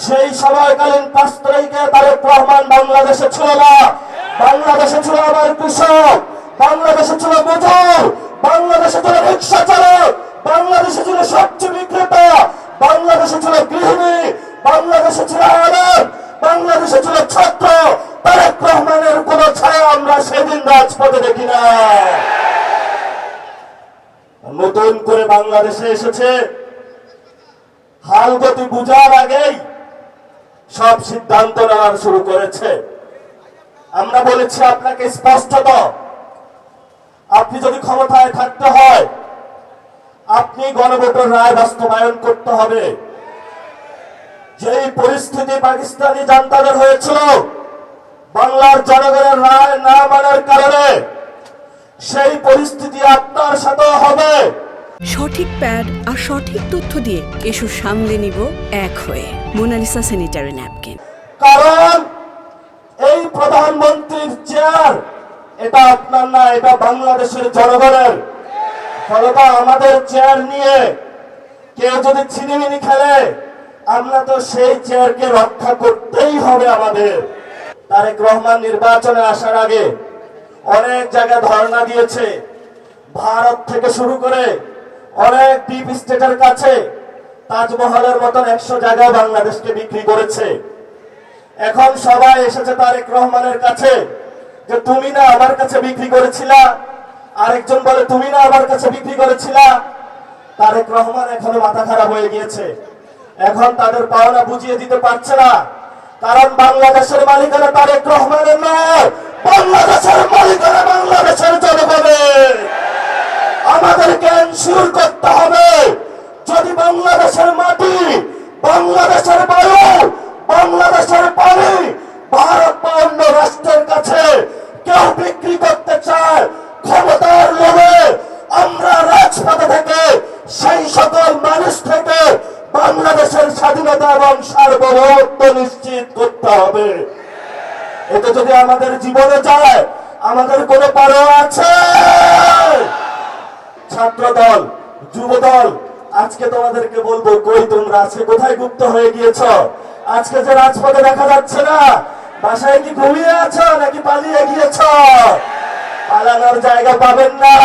সেই সময়কালীন 5 তারিখে তারেক রহমান বাংলাদেশে ছিল না। বাংলাদেশে ছিল আমার কৃষক, বাংলাদেশে ছিল মজুর, বাংলাদেশে ছিল রিক্সা চালক, বাংলাদেশে ছিল সবজি বিক্রেতা, বাংলাদেশে ছিল গৃহিণী, বাংলাদেশে ছিল আলেম, বাংলাদেশে ছিল ছাত্র। তারেক রহমানের কোন ছায়া আমরা সেদিন রাজপথে দেখি না। নতুন করে বাংলাদেশে এসেছে, হালগতি বুঝার আগেই সব সিদ্ধান্ত নেওয়ার শুরু করেছে। আমরা বলেছি আপনাকে স্পষ্টত, আপনি যদি ক্ষমতায় থাকতে হয় আপনি গণভোটের রায় বাস্তবায়ন করতে হবে। যেই পরিস্থিতি পাকিস্তানি জান্তাদের হয়েছিল বাংলার জনগণের রায় না মানার কারণে, সেই পরিস্থিতি আপনার সাথেও হবে। সঠিক প্যাড আর সঠিক তথ্য দিয়ে এসব সামলে নিব এক হয়ে। Monalisa sanitary napkin. কারণ এই প্রধানমন্ত্রীর চেয়ার এটা আপনার না, এটা বাংলাদেশের জনগণের। ফলত আমাদের চেয়ার নিয়ে কেউ যদি ছিনিমিনি খেলে, আমরা তো সেই চেয়ারকে রক্ষা করতেই হবে আমাদের। তারেক রহমান নির্বাচনে আসার আগে অনেক জায়গায় ধর্ণা দিয়েছে, ভারত থেকে শুরু করে অনেক ডিপ স্টেটের কাছে তাজমহলের মতন 100 জায়গায় বাংলাদেশকে বিক্রি করেছে। এখন সবাই এসেছে তারেক রহমানের কাছে যে তুমি না আমার কাছে বিক্রি করেছিলা, আরেকজন বলে তুমি না আমার কাছে বিক্রি করেছিলা। তারেক রহমান এখনো মাথা খারাপ হয়ে গিয়েছে, এখন তাদের পাওনা বুঝিয়ে দিতে পারছে না। কারণ বাংলাদেশের মালিকানা তারেক রহমানের নয়, বাংলাদেশের মালিকানা বাংলাদেশের জনগণের। আমাদেরকে এনশিওর করতে হবে যদি বাংলাদেশের মাটি, বাংলাদেশের বায়ু, বাংলাদেশের পানি ভারত বা অন্য রাষ্ট্রের কাছে কেউ বিক্রি করতে চায়, ক্ষমতার লোভে আমরা রাজপথে থেকে সেই সকল মানুষ থেকে বাংলাদেশের স্বাধীনতা এবং সার্বভৌমত্ব নিশ্চিত করতে হবে। এতে যদি আমাদের জীবনে যায়, আমাদের কোনো পরোয়া আছে? ছাত্র দল, যুব দল, আজকে তোমাদেরকে বলবো, কই তোমরা আজকে কোথায় গুপ্ত হয়ে গিয়েছ? আজকে যে রাজপথে দেখা যাচ্ছে না, বাসায় কি ঘুমিয়ে আছো নাকি পালিয়ে গিয়েছ? পালানোর জায়গা পাবেন না।